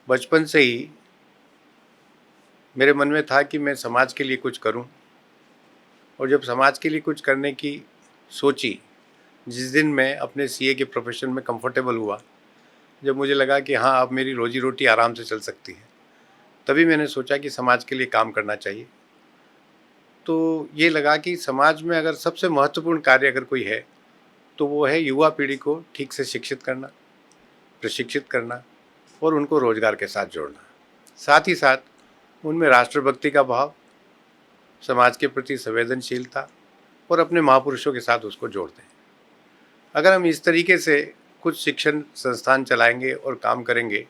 बचपन से ही मेरे मन में था कि मैं समाज के लिए कुछ करूं। और जब समाज के लिए कुछ करने की सोची, जिस दिन मैं अपने सीए के प्रोफेशन में कंफर्टेबल हुआ, जब मुझे लगा कि हाँ, अब मेरी रोजी रोटी आराम से चल सकती है, तभी मैंने सोचा कि समाज के लिए काम करना चाहिए। तो ये लगा कि समाज में अगर सबसे महत्वपूर्ण कार्य अगर कोई है, तो वो है युवा पीढ़ी को ठीक से शिक्षित करना, प्रशिक्षित करना और उनको रोजगार के साथ जोड़ना। साथ ही साथ उनमें राष्ट्रभक्ति का भाव, समाज के प्रति संवेदनशीलता और अपने महापुरुषों के साथ उसको जोड़ते हैं। अगर हम इस तरीके से कुछ शिक्षण संस्थान चलाएंगे और काम करेंगे,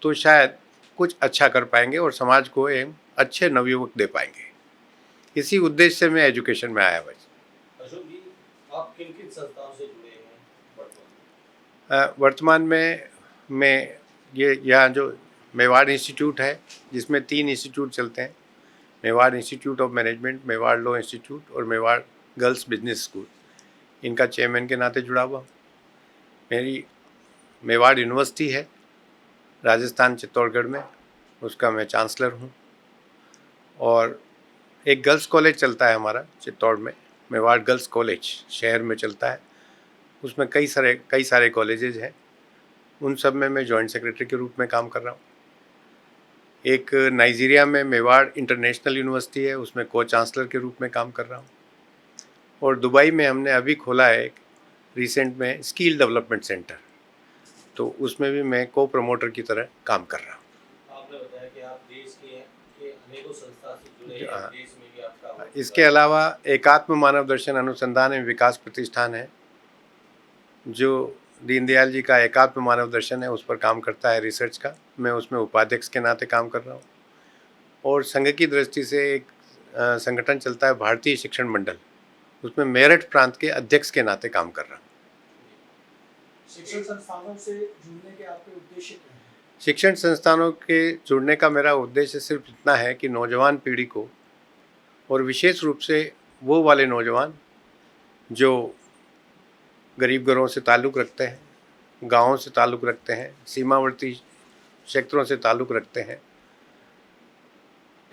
तो शायद कुछ अच्छा कर पाएंगे और समाज को एक अच्छे नवयुवक दे पाएंगे। इसी उद्देश्य से मैं एजुकेशन में आया। अशोक जी, आप किन किन संस्थाओं से जुड़े हैं वर्तमान में मैं ये यहाँ जो मेवाड़ इंस्टीट्यूट है, जिसमें 3 इंस्टीट्यूट चलते हैं, Mewar institute of management, Mewar law institute और मेवाड़ गर्ल्स बिजनेस स्कूल, इनका चेयरमैन के नाते जुड़ा हुआ। मेरी मेवाड़ यूनिवर्सिटी है राजस्थान चित्तौड़गढ़ में, उसका मैं चांसलर हूँ। और एक गर्ल्स कॉलेज चलता है हमारा चित्तौड़ में, मेवाड़ गर्ल्स कॉलेज शहर में चलता है। उसमें कई सारे कॉलेजेज हैं, उन सब में मैं जॉइंट सेक्रेटरी के रूप में काम कर रहा हूँ। एक नाइजीरिया में मेवाड़ इंटरनेशनल यूनिवर्सिटी है, उसमें को चांसलर के रूप में काम कर रहा हूँ। और दुबई में हमने अभी खोला है एक रिसेंट में स्किल डेवलपमेंट सेंटर, तो उसमें भी मैं को प्रमोटर की तरह काम कर रहा हूँ। आपने बताया कि आप देश के अनेकों संस्था से जुड़े हैं, देश में भी आपका इसके अलावा एकात्म मानव दर्शन अनुसंधान एवं विकास प्रतिष्ठान है, जो दीनदयाल जी का एकात्म मानव दर्शन है, उस पर काम करता है रिसर्च का। मैं उसमें उपाध्यक्ष के नाते काम कर रहा हूँ। और संघ की दृष्टि से एक संगठन चलता है भारतीय शिक्षण मंडल, उसमें मेरठ प्रांत के अध्यक्ष के नाते काम कर रहा हूँ। शिक्षण संस्थानों से जुड़ने के आपके उद्देश्य क्या हैं? शिक्षण संस्थानों के जुड़ने का मेरा उद्देश्य सिर्फ इतना है कि नौजवान पीढ़ी को, और विशेष रूप से वो वाले नौजवान जो गरीब घरों से ताल्लुक़ रखते हैं, गाँवों से ताल्लुक़ रखते हैं, सीमावर्ती क्षेत्रों से ताल्लुक़ रखते हैं,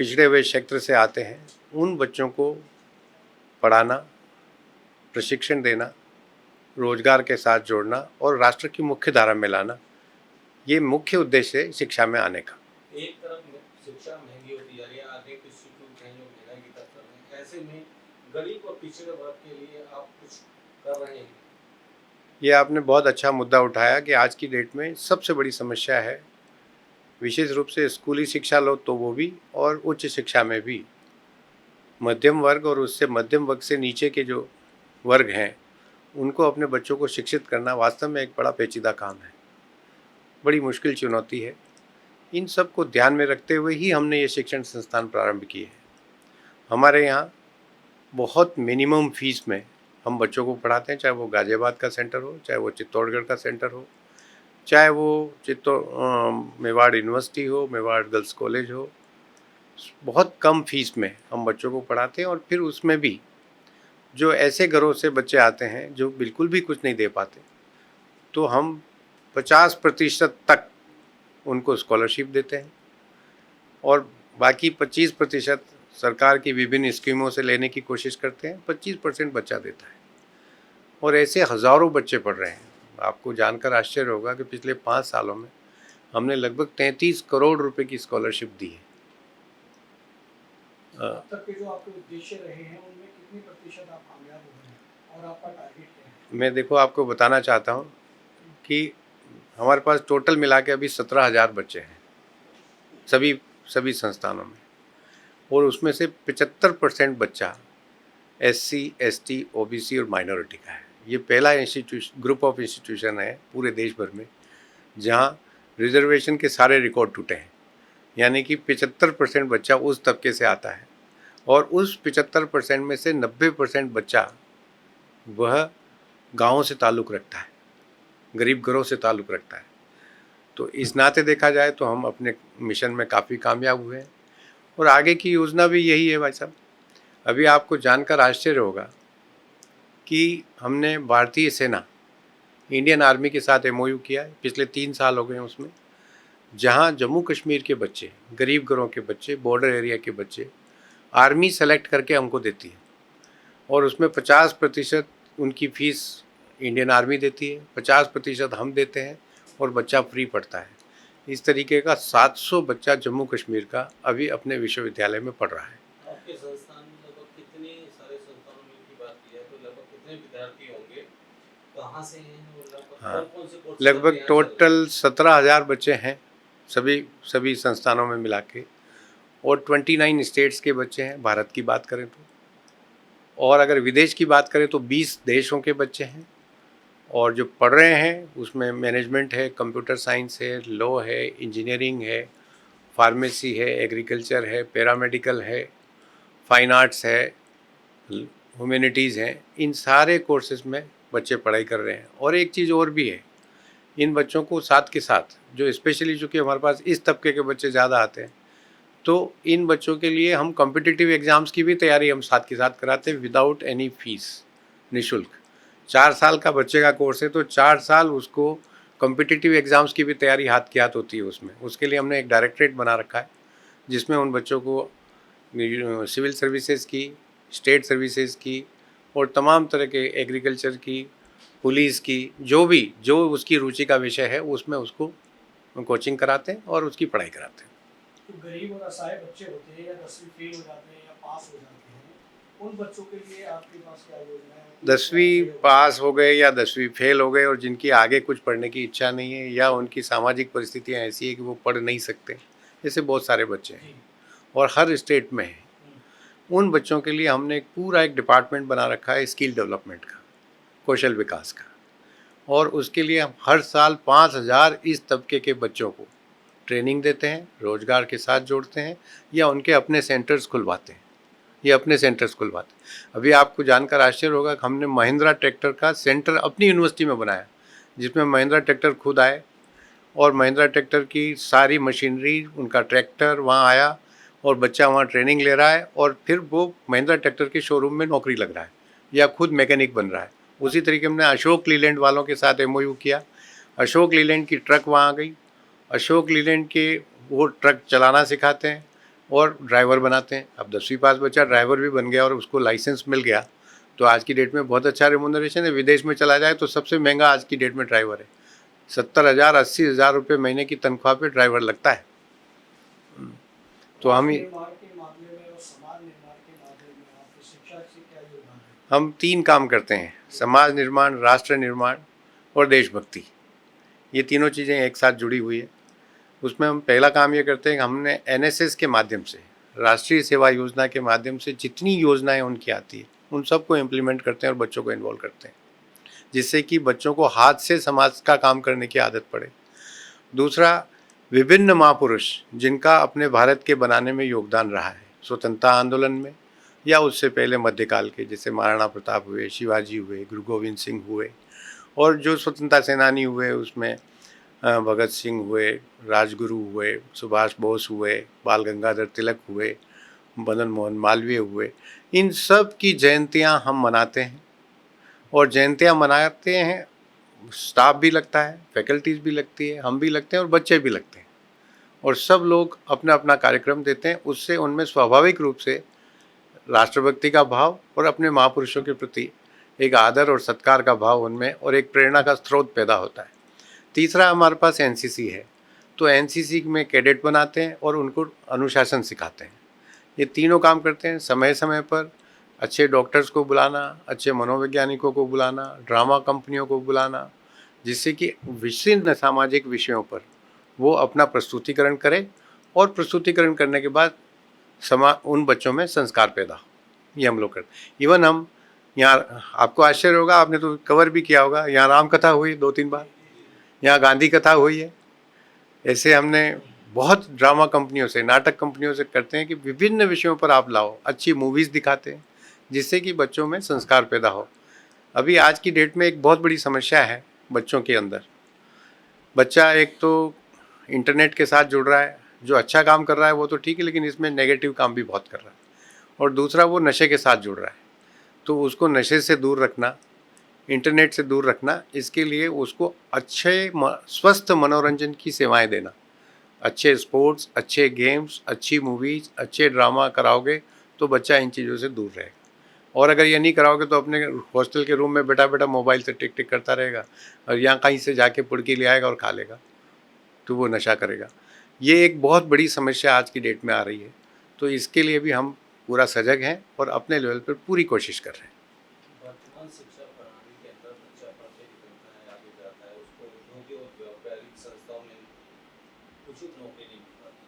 पिछड़े हुए क्षेत्र से आते हैं, उन बच्चों को पढ़ाना, प्रशिक्षण देना, रोजगार के साथ जोड़ना और राष्ट्र की मुख्य धारा में लाना, ये मुख्य उद्देश्य है शिक्षा में आने का। एक तरफ शिक्षा महंगी होती जा रही है, अनेक इंस्टीट्यूट हैं जो महंगाई की तरफ कर रहे हैं, ऐसे में गरीब और पिछड़े वर्ग के लिए आप कुछ कर रहे हैं? ये आपने बहुत अच्छा मुद्दा उठाया कि आज की डेट में सबसे बड़ी समस्या है, विशेष रूप से स्कूली शिक्षा लो तो वो भी, और उच्च शिक्षा में भी मध्यम वर्ग और उससे मध्यम वर्ग से नीचे के जो वर्ग हैं, उनको अपने बच्चों को शिक्षित करना वास्तव में एक बड़ा पेचीदा काम है, बड़ी मुश्किल चुनौती है। इन सब को ध्यान में रखते हुए ही हमने ये शिक्षण संस्थान प्रारंभ किए हैं। हमारे यहाँ बहुत मिनिमम फीस में हम बच्चों को पढ़ाते हैं, चाहे वो गाज़ियाबाद का सेंटर हो, चाहे वो चित्तौड़गढ़ का सेंटर हो, चाहे वो मेवाड़ यूनिवर्सिटी हो, मेवाड़ गर्ल्स कॉलेज हो। बहुत कम फीस में हम बच्चों को पढ़ाते हैं। और फिर उसमें भी जो ऐसे घरों से बच्चे आते हैं जो बिल्कुल भी कुछ नहीं दे पाते, तो हम 50% तक उनको स्कॉलरशिप देते हैं और बाकी 25% सरकार की विभिन्न स्कीमों से लेने की कोशिश करते हैं। 25% बच्चा देता है और ऐसे हज़ारों बच्चे पढ़ रहे हैं। आपको जानकर आश्चर्य होगा कि पिछले 5 सालों में हमने लगभग 33 करोड़ रुपए की स्कॉलरशिप दी है। अब तक के जो आपके उद्देश्य रहे हैं, उनमें कितनी प्रतिशत आप कामयाब हुए हैं और आपका टारगेट क्या है? मैं देखो आपको बताना चाहता हूँ कि हमारे पास टोटल मिला के अभी 17,000 बच्चे हैं सभी संस्थानों में, और उसमें से 75% बच्चा SC, ST, OBC और माइनॉरिटी का है। ये पहला ग्रुप ऑफ इंस्टीट्यूशन है पूरे देश भर में जहाँ रिजर्वेशन के सारे रिकॉर्ड टूटे हैं, यानी कि 75% बच्चा उस तबके से आता है और उस 75% में से 90% बच्चा वह गाँवों से ताल्लुक़ रखता है, गरीब घरों से ताल्लुक़ रखता है। तो इस नाते देखा जाए तो हम अपने मिशन में काफ़ी कामयाब हुए हैं और आगे की योजना भी यही है भाई साहब। अभी आपको जानकर आश्चर्य होगा कि हमने भारतीय सेना, इंडियन आर्मी के साथ MOU किया है, पिछले 3 साल हो गए हैं उसमें, जहाँ जम्मू कश्मीर के बच्चे, गरीब घरों के बच्चे, बॉर्डर एरिया के बच्चे आर्मी सेलेक्ट करके हमको देती है और उसमें 50% उनकी फ़ीस इंडियन आर्मी देती है, 50% हम देते हैं और बच्चा फ्री पढ़ता है। इस तरीके का 700 बच्चा जम्मू कश्मीर का अभी अपने विश्वविद्यालय में पढ़ रहा है। आपके संस्थान में लगभग कितने सारे संस्थानों में की बात की है तो लगभग कितने विद्यार्थी होंगे, कहाँ से हैं और लगभग हाँ, कौन से कोर्स लगभग टोटल 17,000 बच्चे हैं सभी संस्थानों में मिला के, और 29 स्टेट्स के बच्चे हैं भारत की बात करें तो, और अगर विदेश की बात करें तो 20 देशों के बच्चे हैं। और जो पढ़ रहे हैं उसमें मैनेजमेंट है, कंप्यूटर साइंस है, लॉ है, इंजीनियरिंग है, फार्मेसी है, एग्रीकल्चर है, पैरामेडिकल है, फाइन आर्ट्स है, ह्यूमैनिटीज़ हैं। इन सारे कोर्सेज में बच्चे पढ़ाई कर रहे हैं। और एक चीज़ और भी है, इन बच्चों को साथ के साथ जो स्पेशली चूँकि हमारे पास इस तबके के बच्चे ज़्यादा आते हैं, तो इन बच्चों के लिए हम कॉम्पिटिटिव एग्ज़ाम्स की भी तैयारी हम साथ के साथ कराते हैं विदाउट एनी फीस, निःशुल्क। 4 साल का बच्चे का कोर्स है तो 4 साल उसको कॉम्पिटिटिव एग्ज़ाम्स की भी तैयारी हाथ के हाथ होती है उसमें। उसके लिए हमने एक डायरेक्टरेट बना रखा है जिसमें उन बच्चों को सिविल सर्विसेज की, स्टेट सर्विसेज की और तमाम तरह के एग्रीकल्चर की, पुलिस की, जो उसकी रुचि का विषय है उसमें उसको कोचिंग कराते हैं और उसकी पढ़ाई कराते हैं। तो गरीब और असहाय बच्चे होते हैं या 10वीं फेल हो जाते हैं या पास हो जाते हैं, उन बच्चों के लिए आपके पास क्या योजना है? 10वीं पास हो गए या 10वीं फेल हो गए और जिनकी आगे कुछ पढ़ने की इच्छा नहीं है या उनकी सामाजिक परिस्थितियाँ ऐसी है कि वो पढ़ नहीं सकते, ऐसे बहुत सारे बच्चे हैं और हर स्टेट में है। उन बच्चों के लिए हमने एक डिपार्टमेंट बना रखा है स्किल डेवलपमेंट का, कौशल विकास का, और उसके लिए हम हर साल 5,000 इस तबके के बच्चों को ट्रेनिंग देते हैं, रोजगार के साथ जोड़ते हैं या उनके अपने सेंटर्स खुलवाते हैं। अभी आपको जानकर आश्चर्य होगा कि हमने महिंद्रा ट्रैक्टर का सेंटर अपनी यूनिवर्सिटी में बनाया, जिसमें महिंद्रा ट्रैक्टर खुद आए और महिंद्रा ट्रैक्टर की सारी मशीनरी, उनका ट्रैक्टर वहाँ आया और बच्चा वहाँ ट्रेनिंग ले रहा है और फिर वो महिंद्रा ट्रैक्टर के शोरूम में नौकरी लग रहा है या खुद मैकेनिक बन रहा है। उसी तरीके हमने अशोक लीलैंड वालों के साथ MOU किया, अशोक लीलैंड की ट्रक वहाँ आ गई, अशोक लीलैंड के वो ट्रक चलाना सिखाते हैं और ड्राइवर बनाते हैं। अब 10वीं पास बच्चा ड्राइवर भी बन गया और उसको लाइसेंस मिल गया तो आज की डेट में बहुत अच्छा रेमुनरेशन है। विदेश में चला जाए तो सबसे महंगा आज की डेट में ड्राइवर है, 70,000 80,000 रुपये महीने की तनख्वाह पे ड्राइवर लगता है। तो हम 3 काम करते हैं, समाज निर्माण, राष्ट्र निर्माण और देशभक्ति। ये तीनों चीज़ें एक साथ जुड़ी हुई है। उसमें हम पहला काम ये करते हैं कि हमने NSS के माध्यम से, राष्ट्रीय सेवा योजना के माध्यम से जितनी योजनाएं उनकी आती है उन सबको इम्प्लीमेंट करते हैं और बच्चों को इन्वॉल्व करते हैं, जिससे कि बच्चों को हाथ से समाज का काम करने की आदत पड़े। दूसरा, विभिन्न महापुरुष जिनका अपने भारत के बनाने में योगदान रहा है, स्वतंत्रता आंदोलन में या उससे पहले मध्यकाल के, जैसे महाराणा प्रताप हुए, शिवाजी हुए, गुरु गोविंद सिंह हुए, और जो स्वतंत्रता सेनानी हुए उसमें भगत सिंह हुए, राजगुरु हुए, सुभाष बोस हुए, बाल गंगाधर तिलक हुए, मदन मोहन मालवीय हुए, इन सब की जयंतियां हम मनाते हैं। और जयंतियां मनाते हैं, स्टाफ भी लगता है, फैकल्टीज़ भी लगती है, हम भी लगते हैं और बच्चे भी लगते हैं, और सब लोग अपना अपना कार्यक्रम देते हैं। उससे उनमें स्वाभाविक रूप से राष्ट्रभक्ति का भाव और अपने महापुरुषों के प्रति एक आदर और सत्कार का भाव उनमें और एक प्रेरणा का स्रोत पैदा होता है। तीसरा, हमारे पास NCC है, तो NCC में कैडेट बनाते हैं और उनको अनुशासन सिखाते हैं। ये तीनों काम करते हैं। समय समय पर अच्छे डॉक्टर्स को बुलाना, अच्छे मनोवैज्ञानिकों को बुलाना, ड्रामा कंपनियों को बुलाना, जिससे कि विभिन्न सामाजिक विषयों पर वो अपना प्रस्तुतिकरण करें और प्रस्तुतिकरण करने के बाद उन बच्चों में संस्कार पैदा हो। ये हम लोग करते हैं। इवन हम यहाँ, आपको आश्चर्य होगा, आपने तो कवर भी किया होगा, यहाँ राम कथा हुई 2-3 बार, यहाँ गांधी कथा हुई है। ऐसे हमने बहुत ड्रामा कंपनियों से, नाटक कंपनियों से करते हैं कि विभिन्न विषयों पर आप लाओ, अच्छी मूवीज़ दिखाते हैं जिससे कि बच्चों में संस्कार पैदा हो। अभी आज की डेट में एक बहुत बड़ी समस्या है बच्चों के अंदर। बच्चा एक तो इंटरनेट के साथ जुड़ रहा है, जो अच्छा काम कर रहा है वो तो ठीक है, लेकिन इसमें नेगेटिव काम भी बहुत कर रहा है। और दूसरा, वो नशे के साथ जुड़ रहा है, तो उसको नशे से दूर रखना, इंटरनेट से दूर रखना, इसके लिए उसको अच्छे स्वस्थ मनोरंजन की सेवाएं देना, अच्छे स्पोर्ट्स, अच्छे गेम्स, अच्छी मूवीज़, अच्छे ड्रामा कराओगे तो बच्चा इन चीज़ों से दूर रहेगा। और अगर ये नहीं कराओगे तो अपने हॉस्टल के रूम में बैठा-बैठा मोबाइल से टिक-टिक करता रहेगा और यहाँ कहीं से जाके पुड़की ले आएगा और खा लेगा, तो वो नशा करेगा। ये एक बहुत बड़ी समस्या आज की डेट में आ रही है, तो इसके लिए भी हम पूरा सजग हैं और अपने लेवल पर पूरी कोशिश कर रहे हैं। वर्तमान शिक्षा प्रणाली के अंदर बच्चा पढ़ते लिखता है, आगे जाता है, उसको उद्योगों और व्यापारिक संस्थाओं में उचित नौकरी नहीं मिल पाती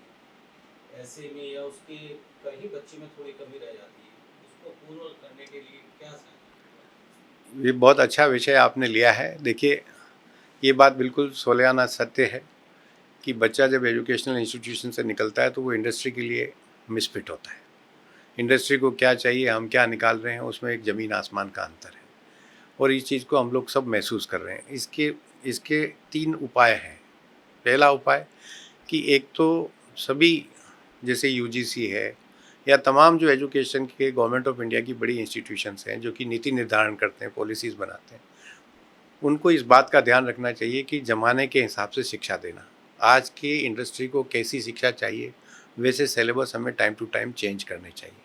है। ऐसे में या उसके कहीं बच्चे में थोड़ी कमी रह जाती है, उसको पूर्ण करने के लिए क्या सहायता? ये बहुत अच्छा विषय आपने लिया है। देखिए, ये बात बिल्कुल सोलियाना सत्य है कि बच्चा जब एजुकेशनल इंस्टीट्यूशन से निकलता है तो वो इंडस्ट्री के लिए मिसफिट होता है। इंडस्ट्री को क्या चाहिए, हम क्या निकाल रहे हैं, उसमें एक ज़मीन आसमान का अंतर है और इस चीज़ को हम लोग सब महसूस कर रहे हैं। इसके इसके 3 उपाय हैं। पहला उपाय कि एक तो सभी जैसे यूजीसी है या तमाम जो एजुकेशन के गवर्नमेंट ऑफ इंडिया की बड़ी इंस्टीट्यूशंस हैं जो कि नीति निर्धारण करते हैं, पॉलिसीज़ बनाते हैं, उनको इस बात का ध्यान रखना चाहिए कि ज़माने के हिसाब से शिक्षा देना। आज की इंडस्ट्री को कैसी शिक्षा चाहिए, वैसे सिलेबस हमें टाइम टू टाइम चेंज करने चाहिए,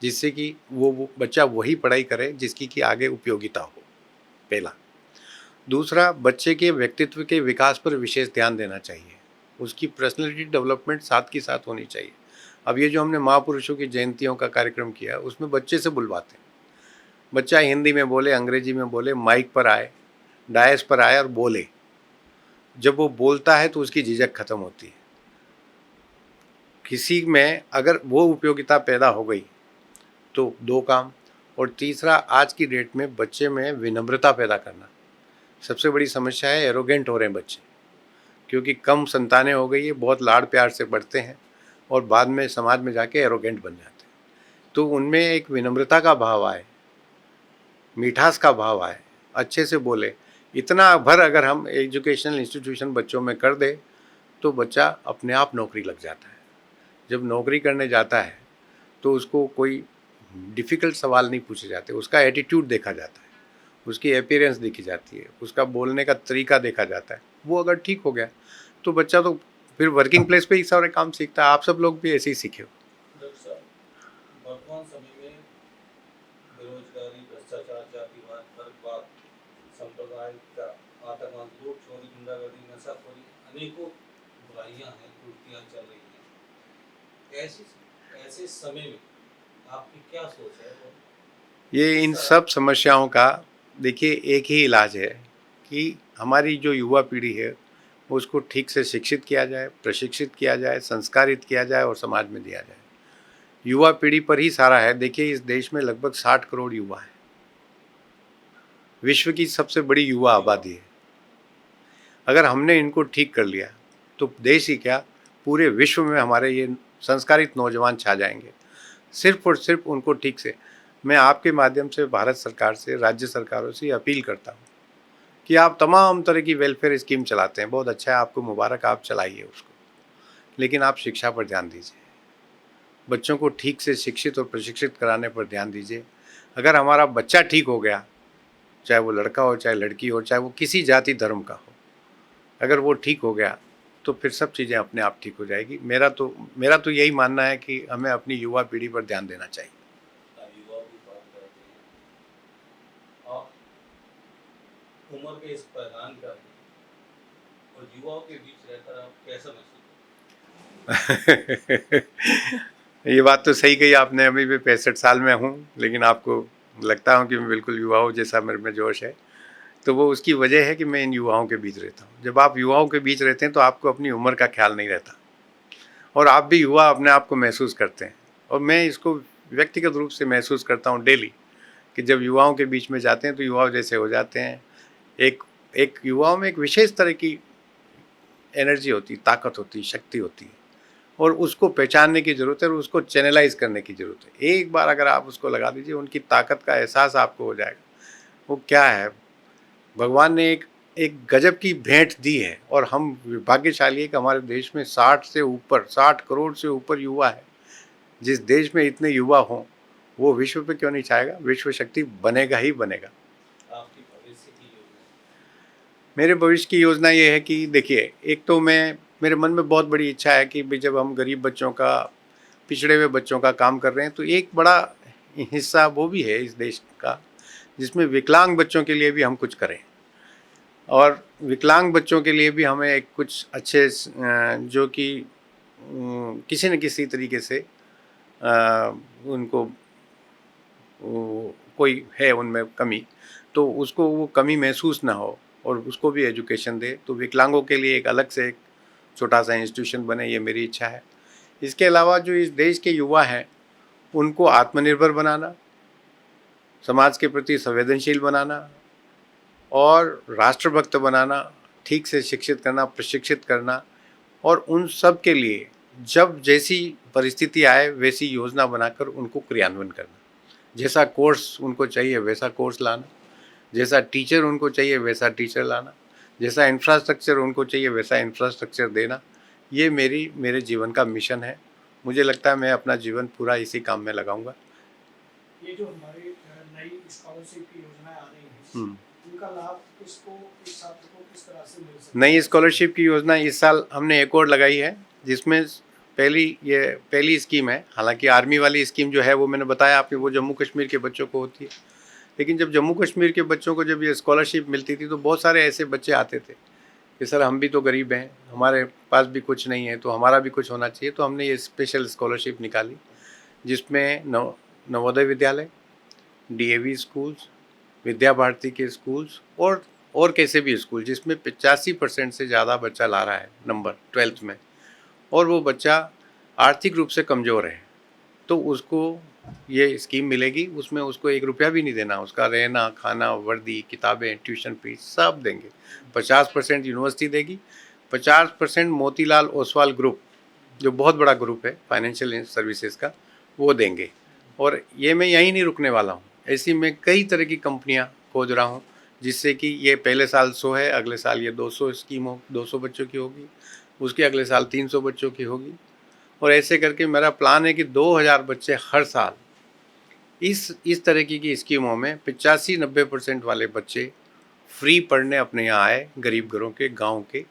जिससे कि वो बच्चा वही पढ़ाई करे जिसकी कि आगे उपयोगिता हो, पहला। दूसरा, बच्चे के व्यक्तित्व के विकास पर विशेष ध्यान देना चाहिए। उसकी पर्सनैलिटी डेवलपमेंट साथ के साथ होनी चाहिए। अब ये जो हमने महापुरुषों की जयंतियों का कार्यक्रम किया, उसमें बच्चे से बुलवाते हैं। बच्चा हिंदी में बोले, अंग्रेजी में बोले, माइक पर आए, डायस पर आए और बोले। जब वो बोलता है तो उसकी झिझक खत्म होती है। किसी में अगर वो उपयोगिता पैदा हो गई तो 2 काम। और तीसरा, आज की डेट में बच्चे में विनम्रता पैदा करना। सबसे बड़ी समस्या है, एरोगेंट हो रहे हैं बच्चे, क्योंकि कम संतानें हो गई है, बहुत लाड़ प्यार से बढ़ते हैं और बाद में समाज में जाके एरोगेंट बन जाते हैं। तो उनमें एक विनम्रता का भाव आए, मिठास का भाव आए, अच्छे से बोले। इतना भर अगर हम एजुकेशनल इंस्टीट्यूशन बच्चों में कर दे तो बच्चा अपने आप नौकरी लग जाता है। जब नौकरी करने जाता है तो उसको कोई डिफ़िकल्ट सवाल नहीं पूछे जाते, उसका एटीट्यूड देखा जाता है, उसकी अपीयरेंस देखी जाती है, उसका बोलने का तरीका देखा जाता है। वो अगर ठीक हो गया तो बच्चा तो फिर वर्किंग प्लेस पे ही सारे काम सीखता है। आप सब लोग भी ऐसे ही सीखे हो। डॉक्टर साहब, वर्तमान समय में बेरोजगारी, भ्रष्टाचार, जातिवाद, वर्गवाद, सांप्रदायिकता, आतंकवाद, लूट, चोरी, गुंडागर्दी, नशाखोरी, अनेकों बुराइयां हैं, कुरीतियां चल रही हैं। ऐसे समय में आपकी क्या सोच है? ये इन सब समस्याओं का देखिए एक ही इलाज है कि हमारी जो युवा पीढ़ी है उसको ठीक से शिक्षित किया जाए, प्रशिक्षित किया जाए, संस्कारित किया जाए और समाज में दिया जाए। युवा पीढ़ी पर ही सारा है। देखिए, इस देश में लगभग 60 करोड़ युवा हैं। विश्व की सबसे बड़ी युवा आबादी है। अगर हमने इनको ठीक कर लिया तो देश ही क्या, पूरे विश्व में हमारे ये संस्कारित नौजवान छा जाएंगे। सिर्फ और सिर्फ उनको ठीक से, मैं आपके माध्यम से भारत सरकार से, राज्य सरकारों से अपील करता हूँ कि आप तमाम तरह की वेलफेयर स्कीम चलाते हैं, बहुत अच्छा है, आपको मुबारक, आप चलाइए उसको, लेकिन आप शिक्षा पर ध्यान दीजिए। बच्चों को ठीक से शिक्षित और प्रशिक्षित कराने पर ध्यान दीजिए। अगर हमारा बच्चा ठीक हो गया, चाहे वो लड़का हो, चाहे लड़की हो, चाहे वो किसी जाति धर्म का हो, अगर वो ठीक हो गया तो फिर सब चीज़ें अपने आप ठीक हो जाएगी। मेरा तो यही मानना है कि हमें अपनी युवा पीढ़ी पर ध्यान देना चाहिए। युवाओं की बात करते हैं, आप उम्र के इस पैदान का और युवाओं के बीच रहकर आप कैसा महसूस? ये बात तो सही कही आपने। अभी भी 65 साल में हूँ, लेकिन आपको लगता हूँ कि मैं बिल्कुल युवाओं जैसा मेरे में जोश है। तो वो उसकी वजह है कि मैं इन युवाओं के बीच रहता हूँ। जब आप युवाओं के बीच रहते हैं तो आपको अपनी उम्र का ख्याल नहीं रहता और आप भी युवा अपने आप को महसूस करते हैं। और मैं इसको व्यक्तिगत रूप से महसूस करता हूँ डेली कि जब युवाओं के बीच में जाते हैं तो युवाओं जैसे हो जाते हैं। एक युवाओं में एक विशेष तरह की एनर्जी होती, ताकत होती, शक्ति होती है और उसको पहचानने की ज़रूरत है और उसको चैनलाइज करने की ज़रूरत है। एक बार अगर आप उसको लगा दीजिए, उनकी ताकत का एहसास आपको हो जाएगा। वो क्या है, भगवान ने एक गजब की भेंट दी है और हम भाग्यशाली है कि हमारे देश में 60 करोड़ से ऊपर युवा है। जिस देश में इतने युवा हों, वो विश्व पे क्यों नहीं चाहेगा, विश्व शक्ति बनेगा ही बनेगा। आपकी भविष्य की योजना? मेरे भविष्य की योजना ये है कि देखिए, एक तो मैं मेरे मन में बहुत बड़ी इच्छा है कि भाई जब हम गरीब बच्चों का, पिछड़े हुए बच्चों का काम कर रहे हैं, तो एक बड़ा हिस्सा वो भी है इस देश का जिसमें विकलांग बच्चों के लिए भी हम कुछ करें, और विकलांग बच्चों के लिए भी हमें एक कुछ अच्छे जो कि किसी न किसी तरीके से उनको कोई है उनमें कमी, तो उसको वो कमी महसूस ना हो और उसको भी एजुकेशन दे। तो विकलांगों के लिए एक अलग से एक छोटा सा इंस्टीट्यूशन बने, ये मेरी इच्छा है। इसके अलावा जो इस देश के युवा हैं उनको आत्मनिर्भर बनाना, समाज के प्रति संवेदनशील बनाना और राष्ट्रभक्त बनाना, ठीक से शिक्षित करना, प्रशिक्षित करना, और उन सब के लिए जब जैसी परिस्थिति आए वैसी योजना बनाकर उनको क्रियान्वयन करना। जैसा कोर्स उनको चाहिए वैसा कोर्स लाना, जैसा टीचर उनको चाहिए वैसा टीचर लाना, जैसा इंफ्रास्ट्रक्चर उनको चाहिए वैसा इंफ्रास्ट्रक्चर देना। ये मेरे जीवन का मिशन है। मुझे लगता है मैं अपना जीवन पूरा इसी काम में लगाऊंगा। ये जो हमारी नई स्कॉलरशिप की योजनाएं आ रही हैं, इनका लाभ किसको, किस छात्र को किस तरह से मिल सकता है? नई स्कॉलरशिप की योजना इस साल हमने एक और लगाई है, जिसमें पहली स्कीम है। हालांकि आर्मी वाली स्कीम जो है वो मैंने बताया आपको, वो जम्मू कश्मीर के बच्चों को होती है। लेकिन जब जम्मू कश्मीर के बच्चों को जब ये स्कॉलरशिप मिलती थी तो बहुत सारे ऐसे बच्चे आते थे कि सर हम भी तो गरीब हैं, हमारे पास भी कुछ नहीं है, तो हमारा भी कुछ होना चाहिए। तो हमने ये स्पेशल स्कॉलरशिप निकाली जिसमें नवोदय विद्यालय, DAV स्कूल्स, विद्या भारती के स्कूल्स और कैसे भी स्कूल जिसमें 85% से ज़्यादा बच्चा ला रहा है नंबर 12th में, और वो बच्चा आर्थिक रूप से कमज़ोर है, तो उसको ये स्कीम मिलेगी। उसमें उसको 1 रुपया भी नहीं देना, उसका रहना, खाना, वर्दी, किताबें, ट्यूशन फीस सब देंगे। 50% यूनिवर्सिटी देगी, 50% मोतीलाल ओसवाल ग्रुप, जो बहुत बड़ा ग्रुप है फाइनेंशियल सर्विसेज का, वो देंगे। और ये मैं यहीं नहीं रुकने वाला हूँ, ऐसी मैं कई तरह की कंपनियाँ खोज रहा हूँ, जिससे कि ये पहले साल 100 है, अगले साल ये 200 स्कीम हो, 200 बच्चों की होगी, उसके अगले साल 300 बच्चों की होगी, और ऐसे करके मेरा प्लान है कि 2000 बच्चे हर साल इस तरह की स्कीमों में 85-90% वाले बच्चे फ्री पढ़ने अपने यहाँ आए, गरीब घरों के, गांव के,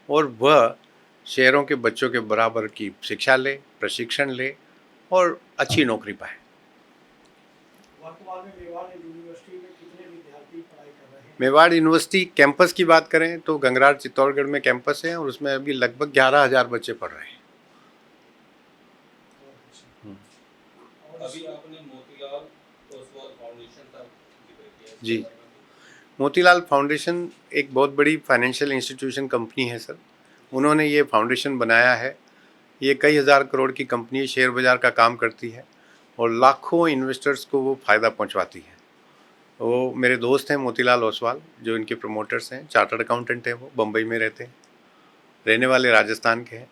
और वह शहरों के बच्चों के बराबर की शिक्षा ले, प्रशिक्षण ले और अच्छी नौकरी पाए। वर्तमान में मेवाड़ यूनिवर्सिटी में कितने विद्यार्थी पढ़ाई कर रहे हैं? मेवाड़ यूनिवर्सिटी कैंपस की बात करें तो गंगरार चित्तौड़गढ़ में कैंपस है, और उसमें अभी लगभग 11,000 बच्चे पढ़ रहे हैं। अभी आपने मोतीलाल ओसवाल फाउंडेशन का जिक्र किया, जी, मोतीलाल फाउंडेशन एक बहुत बड़ी फाइनेंशियल इंस्टीट्यूशन कंपनी है सर। उन्होंने ये फाउंडेशन बनाया है। ये कई हज़ार करोड़ की कंपनी, शेयर बाज़ार का काम करती है और लाखों इन्वेस्टर्स को वो फ़ायदा पहुंचवाती है। वो मेरे दोस्त हैं मोतीलाल ओसवाल, जो इनके प्रमोटर्स हैं, चार्टर्ड अकाउंटेंट हैं, वो बम्बई में रहते हैं, रहने वाले राजस्थान के हैं।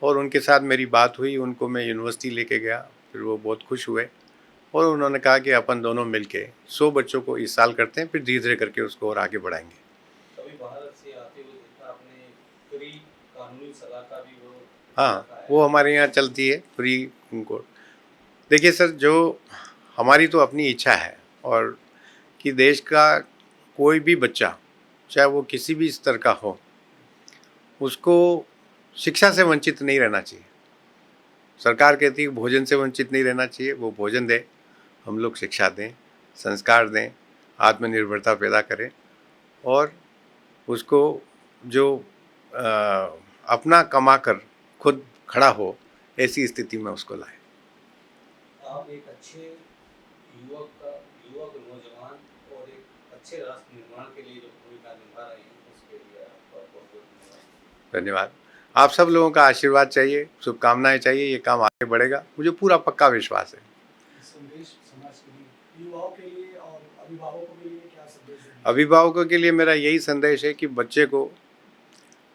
और उनके साथ मेरी बात हुई, उनको मैं यूनिवर्सिटी लेके गया, फिर वो बहुत खुश हुए और उन्होंने कहा कि अपन दोनों मिलके 100 बच्चों को इस साल करते हैं, फिर धीरे धीरे करके उसको और आगे बढ़ाएंगे। कभी भारत से आते हुए देखा आपने फ्री कानूनी सलाह का भी वो? हाँ, वो हमारे यहाँ चलती है फ्री कोर्ट। देखिए सर, जो हमारी तो अपनी इच्छा है और कि देश का कोई भी बच्चा, चाहे वो किसी भी स्तर का हो, उसको शिक्षा से वंचित नहीं रहना चाहिए। सरकार कहती है भोजन से वंचित नहीं रहना चाहिए, वो भोजन दे, हम लोग शिक्षा दें, संस्कार दें, आत्मनिर्भरता पैदा करें, और उसको जो अपना कमा कर खुद खड़ा हो, ऐसी स्थिति में उसको लाए। आप एक अच्छे युवक नौजवान और एक अच्छे राष्ट्र निर्माण के लिए जो भूमिका निभा रहे हैं, उसके लिए आपका बहुत बहुत धन्यवाद। धन्यवाद। आप सब लोगों का आशीर्वाद चाहिए, शुभकामनाएं चाहिए, ये काम आगे बढ़ेगा, मुझे पूरा पक्का विश्वास है। संदेश समाज के लिए, युवाओं के लिए और अभिभावकों के लिए क्या संदेश है? अभिभावकों के लिए मेरा यही संदेश है कि बच्चे को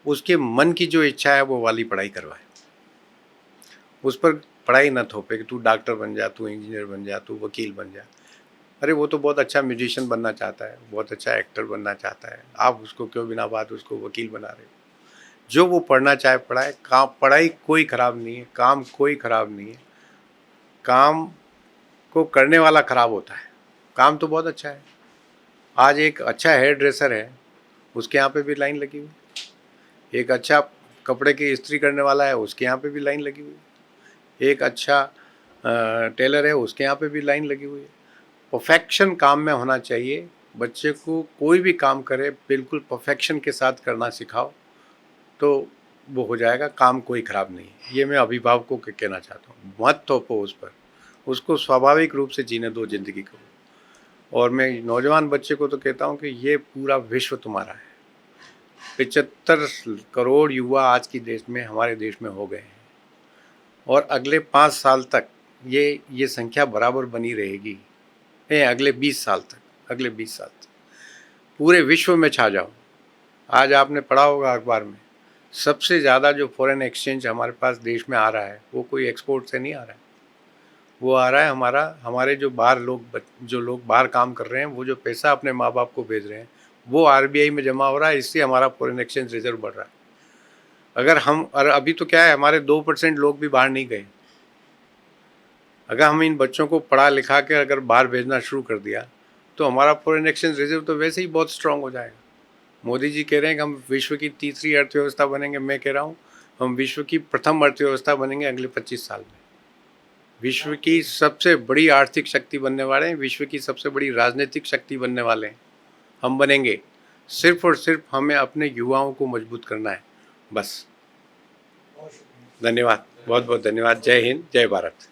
उसके मन की जो इच्छा है वो वाली पढ़ाई करवाए। उस पर पढ़ाई न थोपे कि तू डॉक्टर बन जा, तू इंजीनियर बन जा, तू वकील बन जा। अरे वो तो बहुत अच्छा म्यूजिशियन बनना चाहता है, बहुत अच्छा एक्टर बनना चाहता है, आप उसको क्यों बिना बात उसको वकील बना रहे हो? जो वो पढ़ना चाहे पढ़ाए। काम, पढ़ाई कोई ख़राब नहीं है, काम कोई ख़राब नहीं है, काम को करने वाला ख़राब होता है। काम तो बहुत अच्छा है। आज एक अच्छा हेयर ड्रेसर है, उसके यहाँ पे भी लाइन लगी हुई। एक अच्छा कपड़े की इस्त्री करने वाला है उसके यहाँ पे भी लाइन लगी हुई है, एक अच्छा टेलर है उसके यहाँ पे भी लाइन लगी हुई है। परफेक्शन काम में होना चाहिए। बच्चे को कोई भी काम करे बिल्कुल परफेक्शन के साथ करना सिखाओ तो वो हो जाएगा, काम कोई ख़राब नहीं है। ये मैं अभिभावकों को कहना चाहता हूँ। मत थोपो उस पर, उसको स्वाभाविक रूप से जीने दो ज़िंदगी को। और मैं नौजवान बच्चे को तो कहता हूँ कि ये पूरा विश्व तुम्हारा है। 75 करोड़ युवा आज की देश में, हमारे देश में हो गए हैं और अगले 5 साल तक ये संख्या बराबर बनी रहेगी। अगले 20 साल तक पूरे विश्व में छा जाओ। आज आपने पढ़ा होगा अखबार में, सबसे ज़्यादा जो फॉरेन एक्सचेंज हमारे पास देश में आ रहा है वो कोई एक्सपोर्ट से नहीं आ रहा है, वो आ रहा है हमारे जो लोग बाहर काम कर रहे हैं, वो जो पैसा अपने माँ बाप को भेज रहे हैं वो RBI में जमा हो रहा है। इससे हमारा फॉरेन एक्सचेंज रिजर्व बढ़ रहा है। और अभी तो क्या है, हमारे 2% लोग भी बाहर नहीं गए। अगर हम इन बच्चों को पढ़ा लिखा के अगर बाहर भेजना शुरू कर दिया तो हमारा फॉरेन एक्सचेंज रिजर्व तो वैसे ही बहुत स्ट्रांग हो जाएगा। मोदी जी कह रहे हैं कि हम विश्व की तीसरी अर्थव्यवस्था बनेंगे, मैं कह रहा हूँ हम विश्व की प्रथम अर्थव्यवस्था बनेंगे अगले 25 साल में। विश्व की सबसे बड़ी आर्थिक शक्ति बनने वाले हैं, विश्व की सबसे बड़ी राजनीतिक शक्ति बनने वाले हैं, हम बनेंगे। सिर्फ और सिर्फ हमें अपने युवाओं को मजबूत करना है, बस। धन्यवाद, बहुत बहुत धन्यवाद। जय हिंद, जय भारत।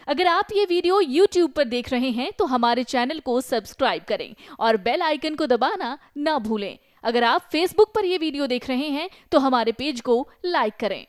अगर आप ये वीडियो YouTube पर देख रहे हैं तो हमारे चैनल को सब्सक्राइब करें और बेल आइकन को दबाना ना भूलें। अगर आप Facebook पर ये वीडियो देख रहे हैं तो हमारे पेज को लाइक करें।